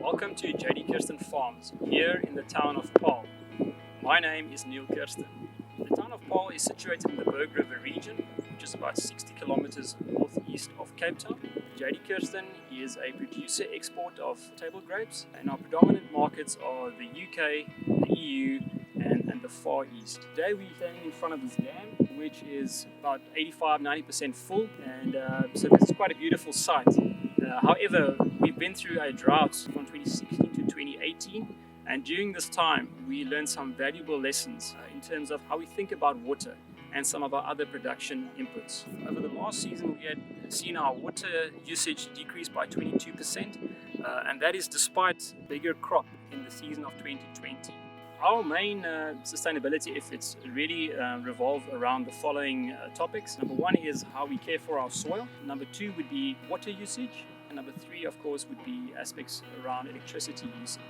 Welcome to JDK Farms, here in the town of Paarl. My name is Neil Kirsten. The town of Paarl is situated in the Berg River region, which is about 60 kilometers northeast of Cape Town. JDK is a producer-export of table grapes, and our predominant markets are the UK, the EU, and the Far East. Today we're standing in front of this dam, which is about 85-90% full, and so this is quite a beautiful sight. However, we've been through a drought from 2016 to 2018, and during this time we learned some valuable lessons in terms of how we think about water and some of our other production inputs. Over the last season we had seen our water usage decrease by 22%, and that is despite bigger crop in the season of 2020. Our main sustainability efforts really revolve around the following topics. Number one is how we care for our soil. Number two would be water usage. And number three, of course, would be aspects around electricity usage.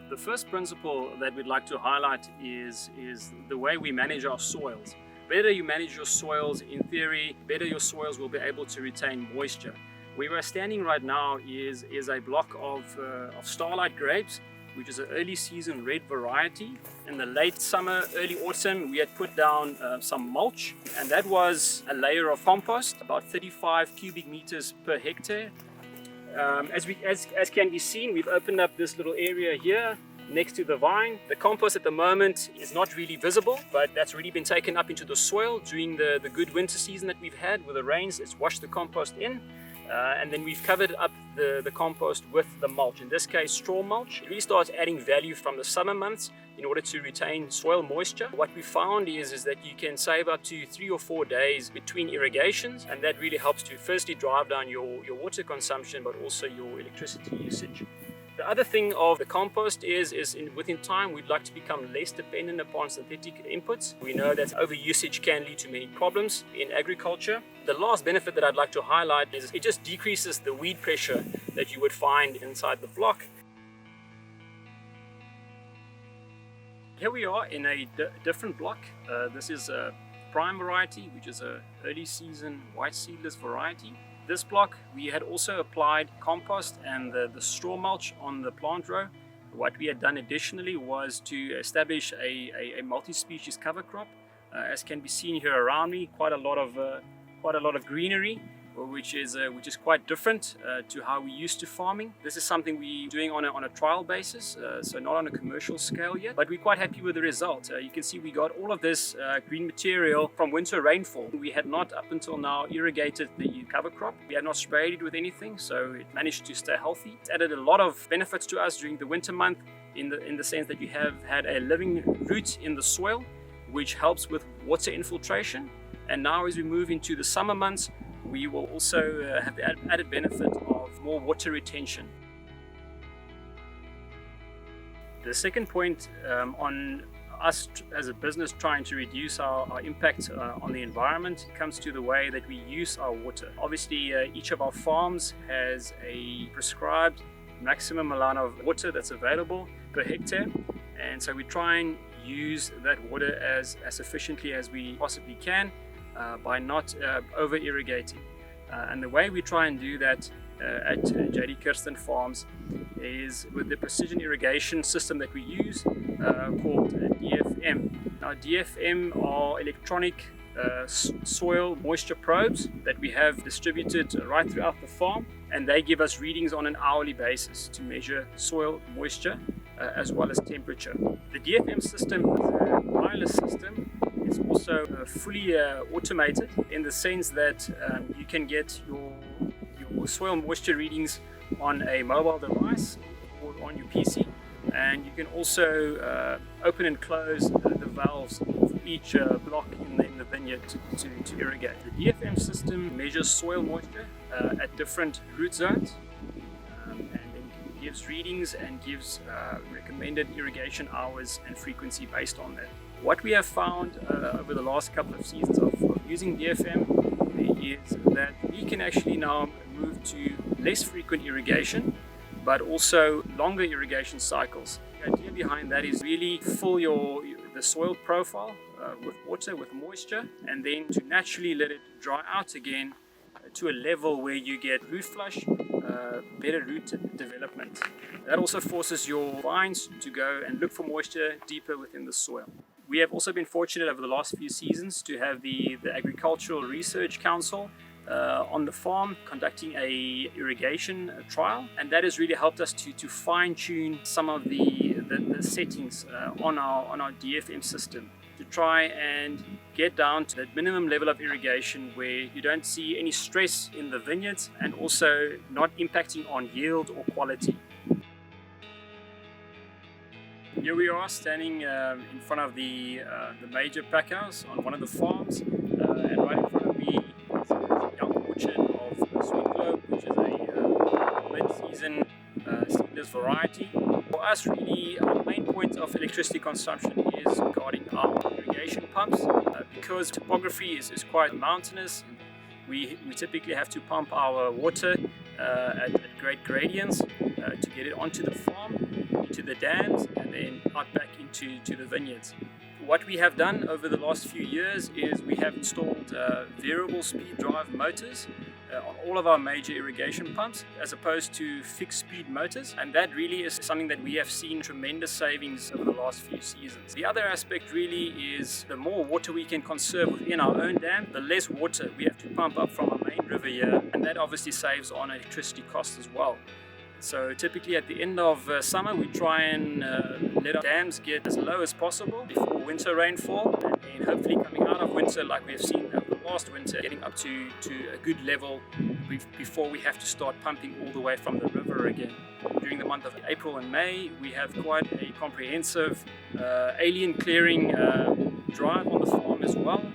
The first principle that we'd like to highlight is the way we manage our soils. Better you manage your soils, in theory, better your soils will be able to retain moisture. Where we're standing right now is a block of Starlight grapes, which is an early season red variety. In the late summer, early autumn, we had put down some mulch, and that was a layer of compost, about 35 cubic meters per hectare. As can be seen, we've opened up this little area here next to the vine. The compost at the moment is not really visible, but that's already been taken up into the soil during the good winter season that we've had with the rains. It's washed the compost in. And then we've covered up the compost with the mulch, in this case straw mulch. It really starts adding value from the summer months in order to retain soil moisture. What we found is that you can save up to 3 or 4 days between irrigations, and that really helps to firstly drive down your water consumption, but also your electricity usage. The other thing of the compost is within time we'd like to become less dependent upon synthetic inputs. We know that overusage can lead to many problems in agriculture. The last benefit that I'd like to highlight is it just decreases the weed pressure that you would find inside the block. Here we are in a different block. This is a prime variety, which is an early season white seedless variety. This block we had also applied compost and the straw mulch on the plant row. What we had done additionally was to establish a multi-species cover crop. As can be seen here around me, quite a lot of greenery, which is quite different to how we used to farming. This is something we're doing on a trial basis, so not on a commercial scale yet, but we're quite happy with the result. You can see we got all of this green material from winter rainfall. We had not up until now irrigated the cover crop. We had not sprayed it with anything, so it managed to stay healthy. It's added a lot of benefits to us during the winter month in the sense that you have had a living root in the soil, which helps with water infiltration. And now as we move into the summer months, we will also have the added benefit of more water retention. The second point on us as a business trying to reduce our impact on the environment comes to the way that we use our water. Obviously, each of our farms has a prescribed maximum amount of water that's available per hectare, and so we try and use that water as efficiently as we possibly can by not over irrigating. And the way we try and do that at JDK Farms is with the precision irrigation system that we use called DFM. Now DFM are electronic soil moisture probes that we have distributed right throughout the farm, and they give us readings on an hourly basis to measure soil moisture as well as temperature. The DFM system is a wireless system. It's also fully automated in the sense that you can get your soil moisture readings on a mobile device or on your PC, and you can also open and close the valves for each block in the vineyard to irrigate. The DFM system measures soil moisture at different root zones, and then gives readings and gives recommended irrigation hours and frequency based on that. What we have found over the last couple of seasons of using DFM is that we can actually now move to less frequent irrigation, but also longer irrigation cycles. The idea behind that is really fill the soil profile with water, with moisture, and then to naturally let it dry out again to a level where you get root flush better root development. That also forces your vines to go and look for moisture deeper within the soil. We have also been fortunate over the last few seasons to have the Agricultural Research Council on the farm conducting a irrigation trial, and that has really helped us to fine-tune some of the settings on our DFM system to try and get down to that minimum level of irrigation where you don't see any stress in the vineyards and also not impacting on yield or quality. Here we are standing in front of the major packhouse on one of the farms, and right in front of me is a young orchard of Sweet Globe, which is a mid-season seedless variety. For us, really, our main point of electricity consumption is regarding our irrigation pumps. Because topography is quite mountainous, we typically have to pump our water at great gradients to get it onto the farm, into the dams, and then out back into the vineyards. What we have done over the last few years is we have installed variable speed drive motors on all of our major irrigation pumps as opposed to fixed speed motors, and that really is something that we have seen tremendous savings over the last few seasons. The other aspect really is the more water we can conserve within our own dam, the less water we have to pump up from our main river here, and that obviously saves on electricity costs as well. So typically at the end of summer we try and let our dams get as low as possible before winter rainfall, and then hopefully coming out of winter, like we have seen over the last winter, getting up to a good level before we have to start pumping all the way from the river again. During the month of April and May we have quite a comprehensive alien clearing drive on the farm as well,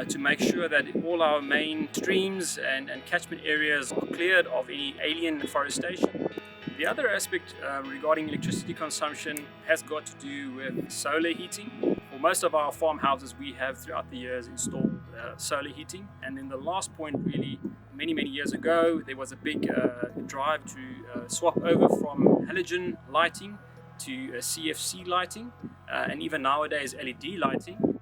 to make sure that all our main streams and catchment areas are cleared of any alien forestation. The other aspect regarding electricity consumption has got to do with solar heating. For most of our farmhouses we have throughout the years installed solar heating, and then the last point really many years ago there was a big drive to swap over from halogen lighting to CFC lighting, and even nowadays LED lighting.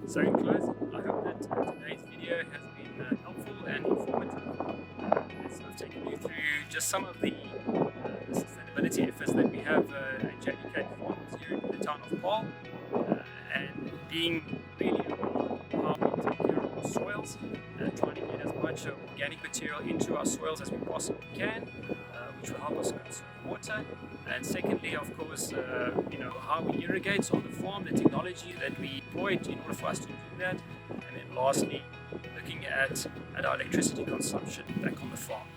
So in closing, I hope that today's video has been helpful and informative. As I've taken you through just some of the sustainability efforts that we have at JDK Farms here in the town of Paarl, and being really about how we take care of our soils, trying to get as much organic material into our soils as we possibly can, which will help us conserve water. And secondly, of course, how we irrigate on the farm, the technology that we employed in order for us to do that. And then lastly, looking at our electricity consumption back on the farm.